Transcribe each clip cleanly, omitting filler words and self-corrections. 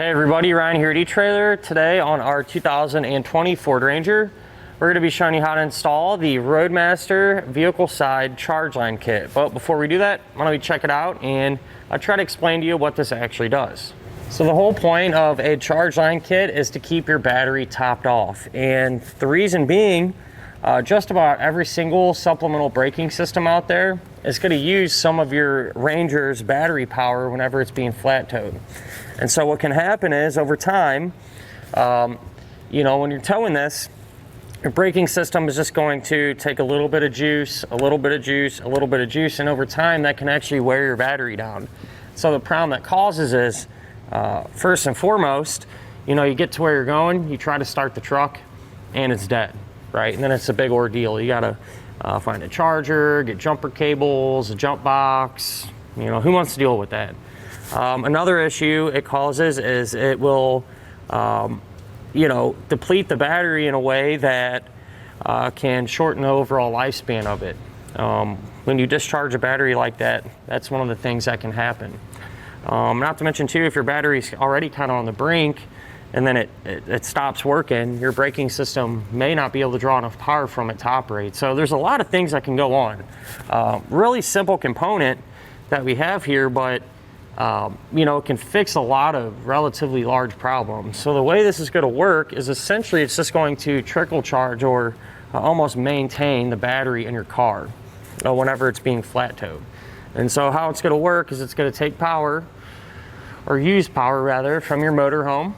Hey everybody, Ryan here at etrailer. Today on our 2020 Ford Ranger, we're going to be showing you how to install the Roadmaster vehicle side charge line kit. But before we do that, why don't we check it out and I'll try to explain to you what this actually does. So the whole point of a charge line kit is to keep your battery topped off. And the reason being, just about every single supplemental braking system out there is going to use some of your Ranger's battery power whenever it's being flat towed. And so what can happen is over time, when you're towing this, your braking system is just going to take a little bit of juice, a little bit of juice, a little bit of juice, and over time that can actually wear your battery down. So the problem that causes is, first and foremost, you get to where you're going, you try to start the truck, and it's dead, right? And then it's a big ordeal. You gotta find a charger, get jumper cables, a jump box. Who wants to deal with that? Another issue it causes is it will, deplete the battery in a way that can shorten the overall lifespan of it. When you discharge a battery like that, that's one of the things that can happen. Not to mention too, if your battery's already kind of on the brink and then it stops working, your braking system may not be able to draw enough power from it to operate. So there's a lot of things that can go on. Really simple component that we have here, but it can fix a lot of relatively large problems. So the way this is going to work is essentially it's just going to trickle charge or almost maintain the battery in your car whenever it's being flat towed. And so how it's going to work is it's going to take power, or use power rather, from your motorhome,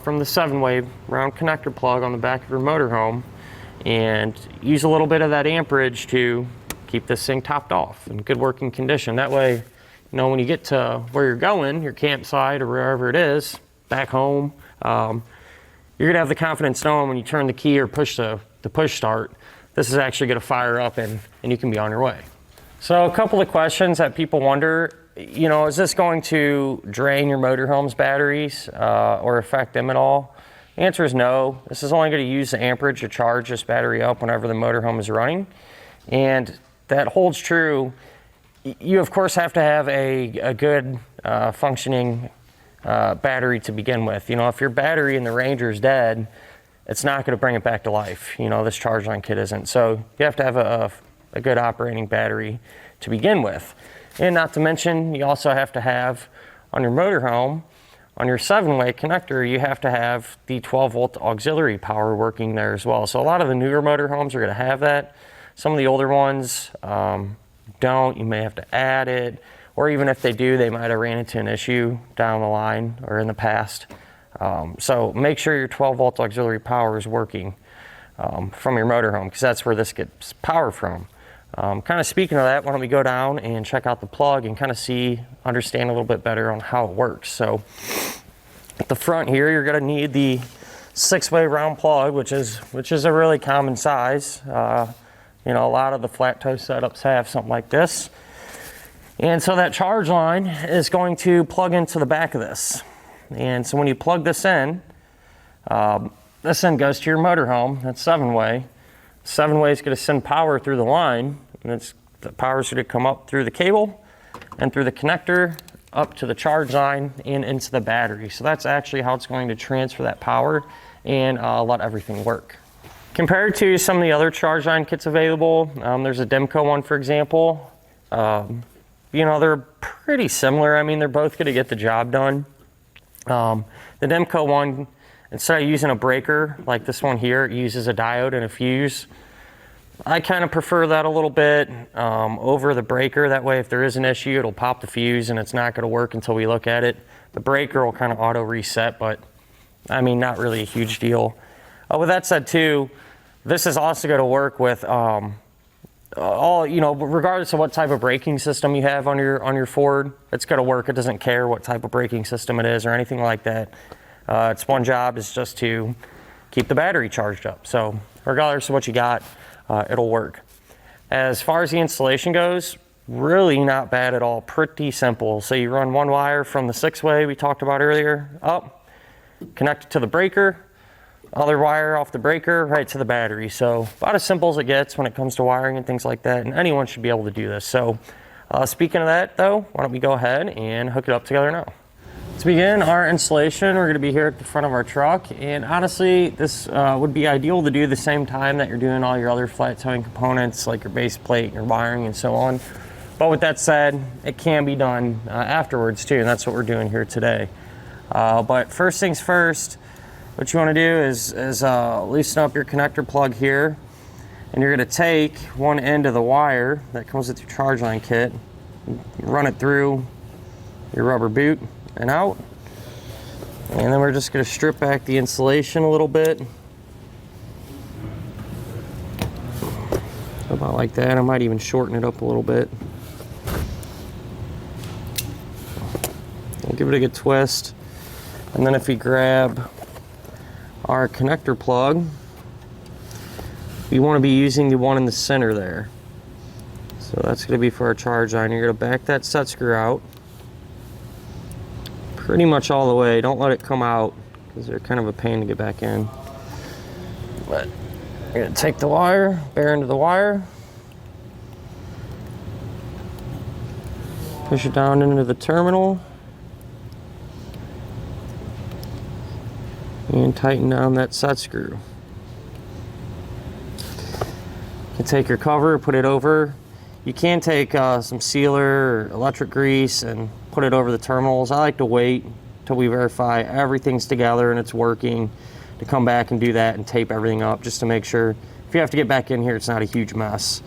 from the 7-way round connector plug on the back of your motorhome, and use a little bit of that amperage to keep this thing topped off in good working condition. That way, when you get to where you're going, your campsite or wherever it is, back home, you're gonna have the confidence knowing when you turn the key or push the push start, this is actually gonna fire up and you can be on your way. So a couple of questions that people wonder, is this going to drain your motorhome's batteries or affect them at all? The answer is no. This is only gonna use the amperage to charge this battery up whenever the motorhome is running. And that holds true. You of course have to have a good functioning battery to begin with. If your battery in the Ranger is dead, it's not going to bring it back to life. This charge line kit isn't. So you have to have a good operating battery to begin with. And not to mention, you also have to have on your motorhome, on your 7-way connector, you have to have the 12-volt auxiliary power working there as well. So a lot of the newer motorhomes are going to have that. Some of the older ones don't. You may have to add it, or even if they do, they might have ran into an issue down the line or in the past. So make sure your 12-volt auxiliary power is working from your motorhome, because that's where this gets power from. Kind of speaking of that, why don't we go down and check out the plug and kind of understand a little bit better on how it works. So at the front here, you're going to need the 6-way round plug, which is a really common size. A lot of the flat tow setups have something like this. And so that charge line is going to plug into the back of this. And so when you plug this in, this then goes to your motorhome. That's 7-way. 7-way is going to send power through the line, and the power is going to come up through the cable and through the connector up to the charge line and into the battery. So that's actually how it's going to transfer that power and let everything work. Compared to some of the other charge line kits available, there's a Demco one, for example. They're pretty similar. I mean, they're both going to get the job done. The Demco one, instead of using a breaker like this one here, it uses a diode and a fuse. I kind of prefer that a little bit over the breaker. That way, if there is an issue, it'll pop the fuse and it's not going to work until we look at it. The breaker will kind of auto reset, but I mean, not really a huge deal. With that said too, this is also going to work with regardless of what type of braking system you have on your Ford, it's going to work. It doesn't care what type of braking system it is or anything like that. Its one job is just to keep the battery charged up. So regardless of what you got, it'll work. As far as the installation goes, really not bad at all. Pretty simple. So you run one wire from the 6-way we talked about earlier up, connect it to the breaker, other wire off the breaker right to the battery. So about as simple as it gets when it comes to wiring and things like that, and anyone should be able to do this. So speaking of that though, why don't we go ahead and hook it up together now. To begin our installation, we're going to be here at the front of our truck, and honestly this would be ideal to do the same time that you're doing all your other flat towing components like your base plate, your wiring, and so on. But with that said, it can be done afterwards too, and that's what we're doing here today. But first things first, what you want to do is loosen up your connector plug here, and you're going to take one end of the wire that comes with your charge line kit, run it through your rubber boot and out, and then we're just going to strip back the insulation a little bit, about like that. I might even shorten it up a little bit. I'll give it a good twist, and then if we grab our connector plug, we want to be using the one in the center there. So that's going to be for our charge line. You're going to back that set screw out pretty much all the way. Don't let it come out because they're kind of a pain to get back in. But you're going to take the wire, bear into the wire, push it down into the terminal, and tighten down that set screw. You can take your cover, put it over. You can take some sealer or electric grease and put it over the terminals. I like to wait until we verify everything's together and it's working to come back and do that and tape everything up just to make sure if you have to get back in here it's not a huge mess.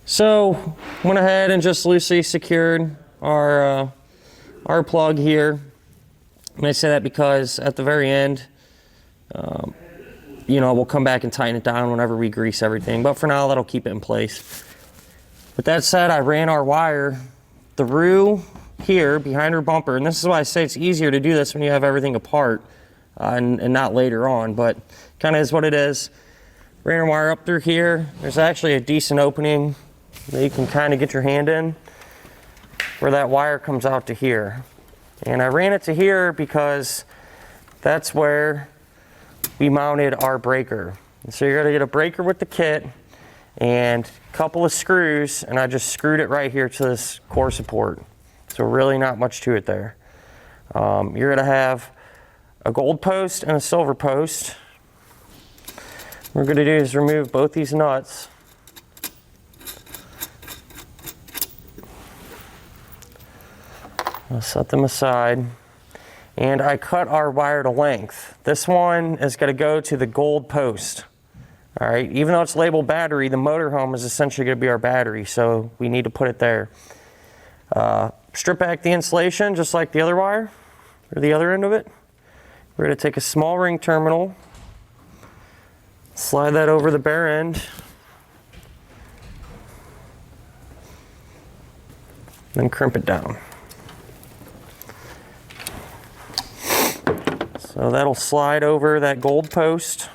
So went ahead and just loosely secured our plug here. And I say that because at the very end, you know, we'll come back and tighten it down whenever we grease everything, but for now that'll keep it in place. With that said, I ran our wire through here behind our bumper, and this is why I say it's easier to do this when you have everything apart and not later on, but kind of is what it is. Ran our wire up through here. There's actually a decent opening that you can kind of get your hand in where that wire comes out to here. And I ran it to here because that's where we mounted our breaker. And so you're going to get a breaker with the kit and a couple of screws, and I just screwed it right here to this core support. So really not much to it there. You're going to have a gold post and a silver post. What we're going to do is remove both these nuts. I'll set them aside. And I cut our wire to length. This one is going to go to the gold post. All right, even though it's labeled battery, the motorhome is essentially going to be our battery, so we need to put it there. Strip back the insulation just like the other wire, or the other end of it. We're going to take a small ring terminal, slide that over the bare end, then crimp it down. So that'll slide over that gold post,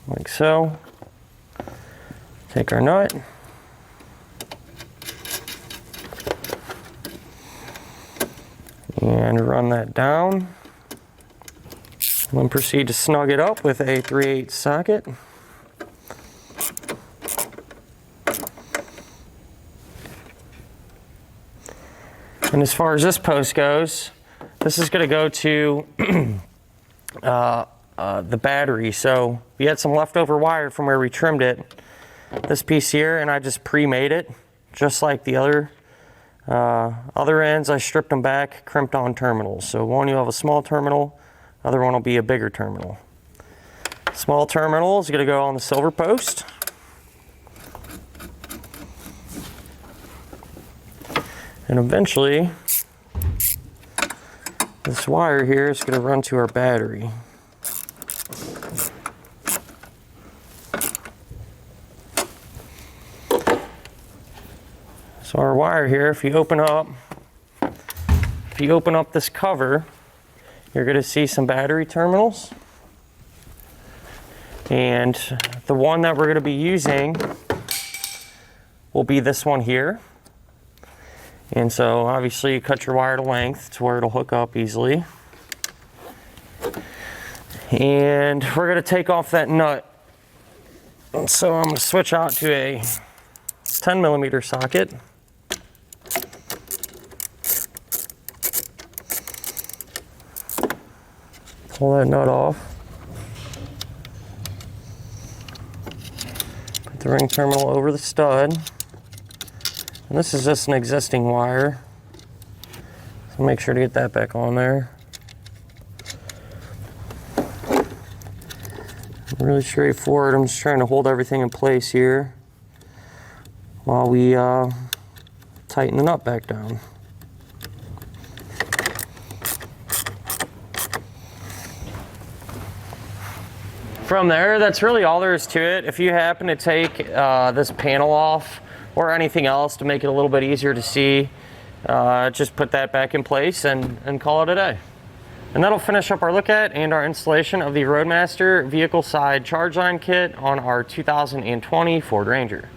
like so. Take our nut, and run that down. Then proceed to snug it up with a 3/8 socket. And as far as this post goes, this is going to go to the battery. So we had some leftover wire from where we trimmed it, this piece here, and I just pre-made it just like the other ends. I stripped them back, crimped on terminals. So one, you'll have a small terminal, other one will be a bigger terminal. Small terminal is going to go on the silver post. And eventually this wire here is going to run to our battery. So our wire here, if you open up this cover, you're going to see some battery terminals. And the one that we're going to be using will be this one here. And so obviously you cut your wire to length to where it'll hook up easily. And we're going to take off that nut. And so I'm going to switch out to a 10mm socket. Pull that nut off. Put the ring terminal over the stud. And this is just an existing wire. So make sure to get that back on there. Really straightforward. I'm just trying to hold everything in place here while we tighten the nut back down. From there, that's really all there is to it. If you happen to take this panel off or anything else to make it a little bit easier to see, just put that back in place and call it a day. And that'll finish up our look at and our installation of the Roadmaster vehicle side charge line kit on our 2020 Ford Ranger.